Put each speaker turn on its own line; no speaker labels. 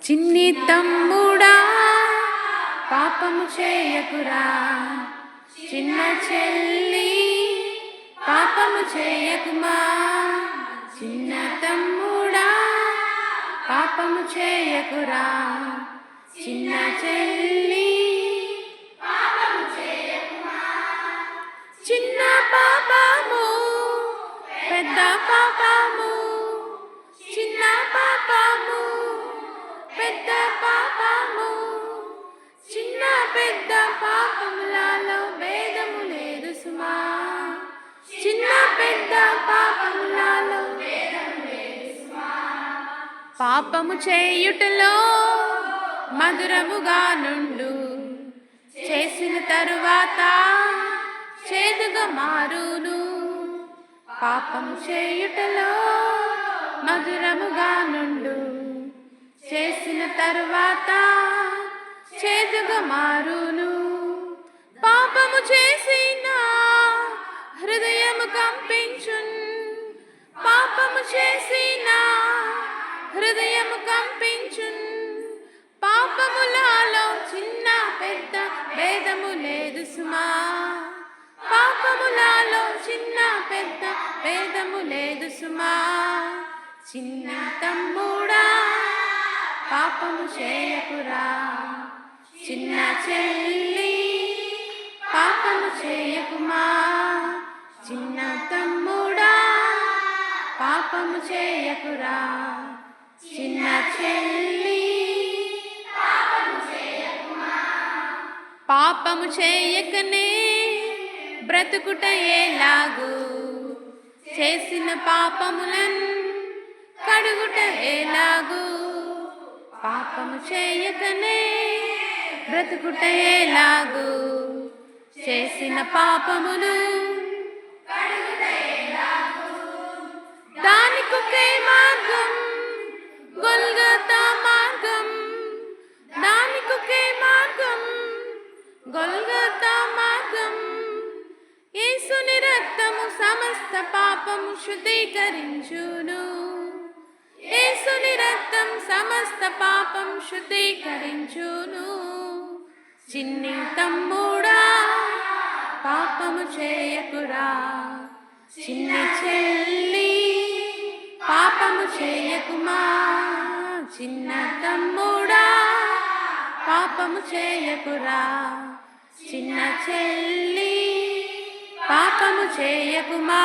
చిన్ని తమ్ముడా పాపము చేయకురా, చిన్న చెల్లి పాపము చేయకుమా. చిన్న తమ్ముడా పాపము చేయకురా, చిన్న చెల్లి పాపము చేయకుమా. చిన్న పాపము పెద్ద పాపము, చిన్న పాపము పెద్ద పాపము, చిన్న పెద్ద పాపములలో భేదము లేదు సుమా. చిన్న పెద్ద పాపములలో భేదము లేదు సుమా. పాపము చేయుటలో మధురముగా నుండు, చేసిన తరువాత చేదుగా మారును. పాపము చేయుటలో మధురముగా నుండు, చేసిన తరువాత చేదుగా మారును. పాపము చేసిన హృదయము కంపించున్, పాపము చేసిన హృదయము కంపించున్. పాపములలో చిన్న పెద్ద భేదము లేదు సుమా. పాపములలో చిన్న పెద్ద భేదము లేదు సుమా. చిన్న తమ్ముడా పాపము చేయకురా, చిన్న చెల్లి పాపము చేయకుమా. చిన్న తమ్ముడా పాపము చేయకురా, చిన్న చెల్లి పాపము చేయకుమా. పాపము చేయకనే బ్రతుకుట ఎలాగు, చేసిన పాపములను కడుగుట ఎలాగు. పాపము చేయకనే బ్రతుకుట ఎలాగు, చేసిన పాపములు కడుగుట ఎలాగు. దానికొకే మార్గం గొల్గొతా మార్గం, దానికొకే మార్గం గొల్గొతా మార్గం. యేసుని రక్తము సమస్త పాపము శుద్ధీకరించును. యేసుని రక్తం సమస్త పాపం శుద్ధీకరించును. చిన్ని తమ్ముడా పాపము చేయకురా, చిన్ని చెల్లి పాపము చేయకుమా. చిన్న తమ్ముడా పాపము చేయకురా, చిన్న చెల్లి పాపము చేయకుమా.